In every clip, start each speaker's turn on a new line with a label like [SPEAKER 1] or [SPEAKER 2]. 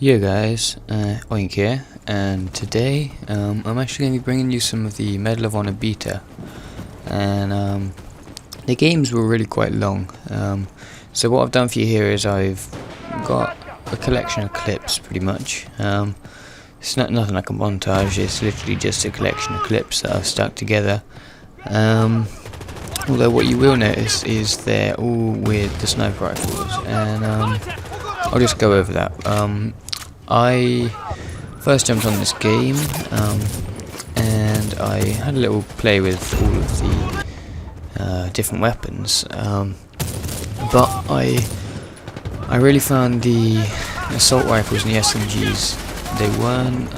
[SPEAKER 1] Yo guys, Oink here, and today I'm actually going to be bringing you some of the Medal of Honor beta, and the games were really quite long, so what I've done for you here is I've got a collection of clips pretty much. It's nothing like a montage, it's literally just a collection of clips that I've stuck together, although what you will notice is they're all with the sniper rifles, and I'll just go over that. I first jumped on this game, and I had a little play with all of the different weapons, but I really found the assault rifles and the SMGs, they weren't,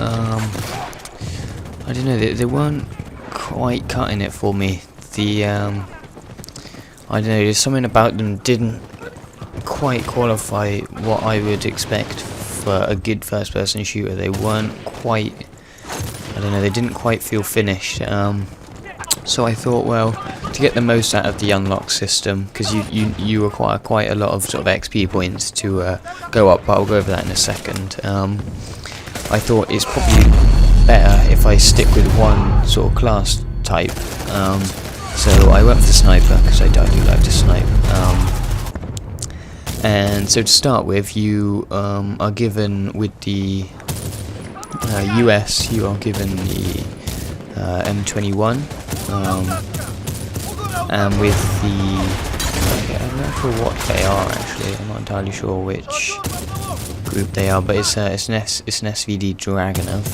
[SPEAKER 1] I don't know, they weren't quite cutting it for me. I don't know, there's something about them didn't quite qualify what I would expect for a good first-person shooter. They weren't quite, I don't know, they didn't quite feel finished. So I thought, well, to get the most out of the unlock system, because you require quite a lot of sort of XP points to go up, but I'll go over that in a second. I thought it's probably better if I stick with one sort of class type. So I went for the sniper, because I do like to snipe. And so to start with, you are given with the US, you are given the M21, and with the, I'm not sure what they are actually, I'm not entirely sure which group they are, but it's an SVD Dragunov,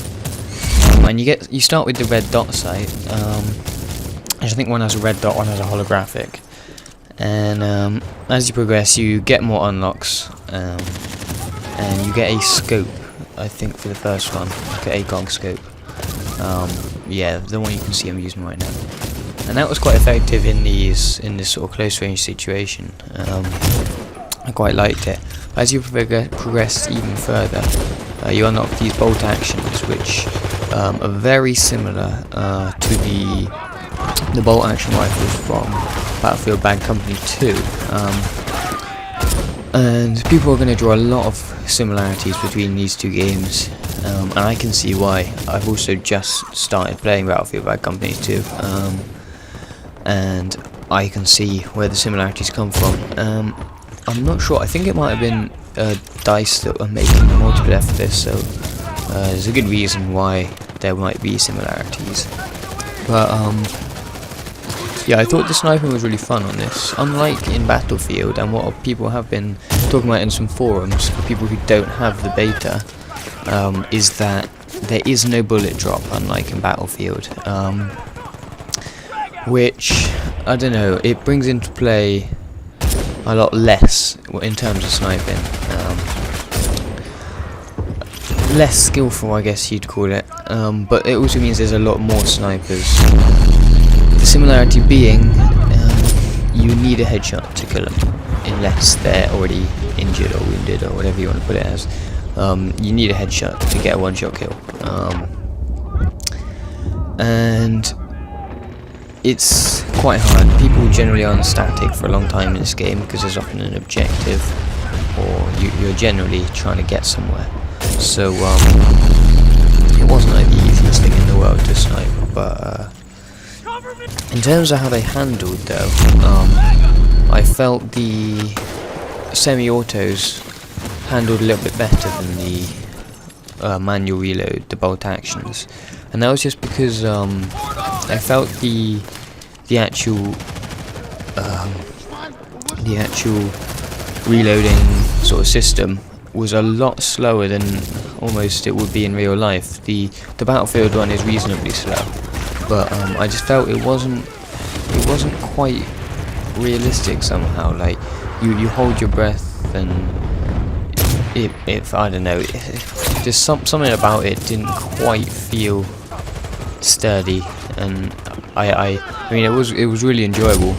[SPEAKER 1] and you start with the red dot sight. I think one has a red dot, one has a holographic. And as you progress, you get more unlocks, and you get a scope. I think for the first one, like an ACOG scope. Yeah, the one you can see I'm using right now, and that was quite effective in this sort of close range situation. I quite liked it. As you progress even further, you unlock these bolt actions, which are very similar to the bolt action rifles from Battlefield Bad Company 2, and people are going to draw a lot of similarities between these two games, and I can see why. I've also just started playing Battlefield Bad Company 2, and I can see where the similarities come from. I'm not sure, I think it might have been DICE that were making the multiplayer for this, so there's a good reason why there might be similarities, but yeah, I thought the sniping was really fun on this. Unlike in Battlefield, and what people have been talking about in some forums, for people who don't have the beta, is that there is no bullet drop, unlike in Battlefield. Which, I don't know, it brings into play a lot less in terms of sniping. Less skillful, I guess you'd call it, but it also means there's a lot more snipers. The similarity being, you need a headshot to kill them, unless they're already injured or wounded or whatever you want to put it as. You need a headshot to get a one-shot kill, and it's quite hard. People generally aren't static for a long time in this game because there's often an objective, or you're generally trying to get somewhere. So it wasn't like the easiest thing in the world to snipe, but in terms of how they handled though, I felt the semi-autos handled a little bit better than the manual reload, the bolt actions, and that was just because I felt the actual reloading sort of system was a lot slower than almost it would be in real life. The Battlefield one is reasonably slow, but I just felt it wasn't quite realistic somehow. Like you hold your breath, and if I don't know, just something about it didn't quite feel sturdy, and I mean it was really enjoyable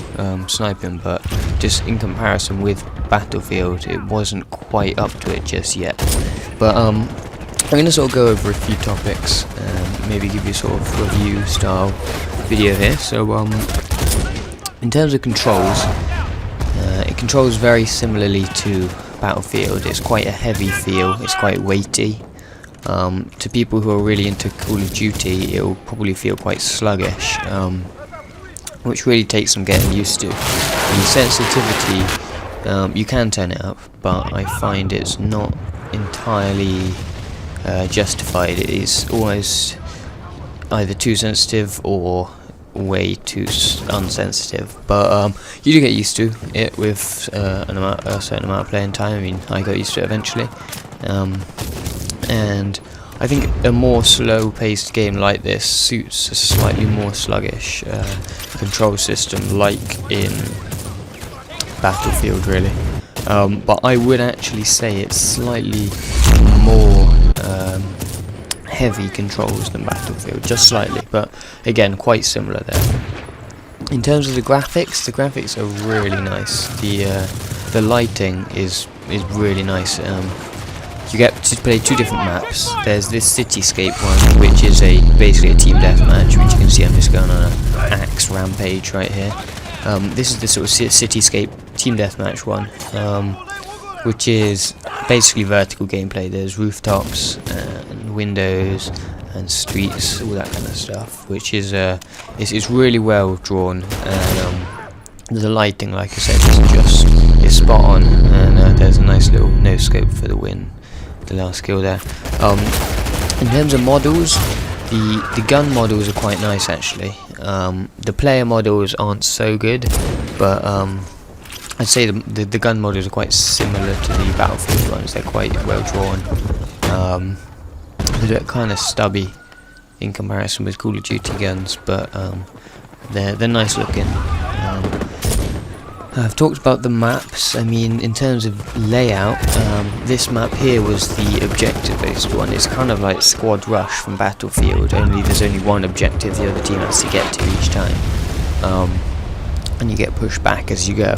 [SPEAKER 1] sniping, but just in comparison with Battlefield, it wasn't quite up to it just yet. But I'm going to sort of go over a few topics and maybe give you sort of review style video here. So in terms of controls, it controls very similarly to Battlefield. It's quite a heavy feel, it's quite weighty. To people who are really into Call of Duty, it'll probably feel quite sluggish, which really takes some getting used to. And sensitivity, you can turn it up, but I find it's not entirely justified. It is almost either too sensitive or way too unsensitive, but you do get used to it with a certain amount of playing time. I mean, I got used to it eventually, and I think a more slow-paced game like this suits a slightly more sluggish control system, like in Battlefield, really. But I would actually say it's slightly more heavy controls than Battlefield, just slightly, but again quite similar there. In terms of the graphics are really nice. The lighting is really nice. You get to play two different maps. There's this cityscape one, which is basically a team deathmatch, which you can see I'm just going on an axe rampage right here. This is the sort of cityscape team deathmatch one, which is basically vertical gameplay. There's rooftops and windows and streets, all that kind of stuff, which is it's really well drawn, and the lighting, like I said, is spot on, and there's a nice little no scope for the win, the last kill there. In terms of models, the gun models are quite nice actually. The player models aren't so good, but I'd say the gun models are quite similar to the Battlefield ones. They're quite well drawn. They're kind of stubby in comparison with Call of Duty guns, but they're nice looking. I've talked about the maps. I mean, in terms of layout, this map here was the objective-based one. It's kind of like Squad Rush from Battlefield, only there's only one objective the other team has to get to each time, and you get pushed back as you go.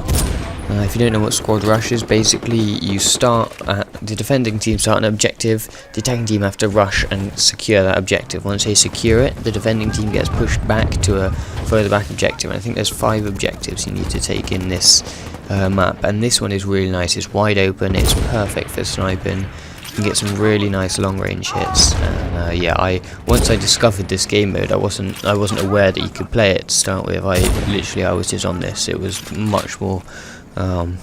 [SPEAKER 1] If you don't know what Squad Rush is, basically you start at the defending team start an objective, the attacking team have to rush and secure that objective. Once they secure it, the defending team gets pushed back to a further back objective, and I think there's 5 objectives you need to take in this map, and this one is really nice. It's wide open, it's perfect for sniping, you can get some really nice long range hits, and yeah, once I discovered this game mode, I wasn't aware that you could play it to start with. I was just on this. It was much more fun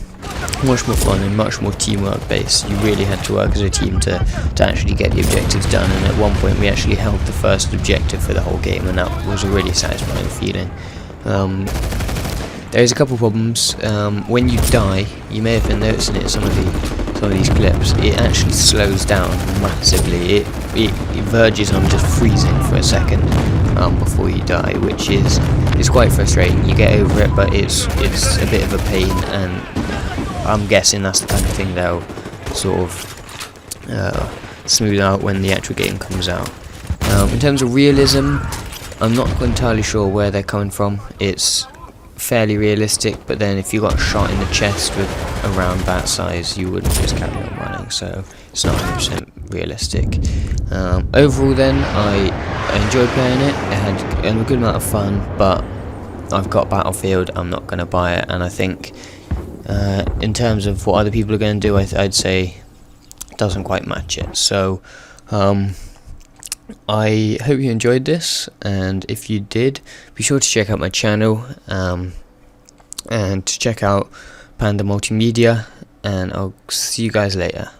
[SPEAKER 1] and much more teamwork based. You really had to work as a team to actually get the objectives done, and at one point we actually held the first objective for the whole game, and that was a really satisfying feeling. There's a couple problems. When you die, you may have been noticing it in some of these clips, it actually slows down massively. It verges on just freezing for a second before you die, which is quite frustrating. You get over it, but it's a bit of a pain, and I'm guessing that's the kind of thing they'll sort of smooth out when the actual game comes out. In terms of realism, I'm not entirely sure where they're coming from. It's fairly realistic, but then if you got shot in the chest with a round that size, you wouldn't just carry on running, so it's not 100% realistic. Overall then, I enjoyed playing it. It had a good amount of fun, but I've got Battlefield, I'm not going to buy it, and I think in terms of what other people are going to do, I'd say it doesn't quite match it. So I hope you enjoyed this, and if you did, be sure to check out my channel, and to check out PandaMultiMedia, and I'll see you guys later.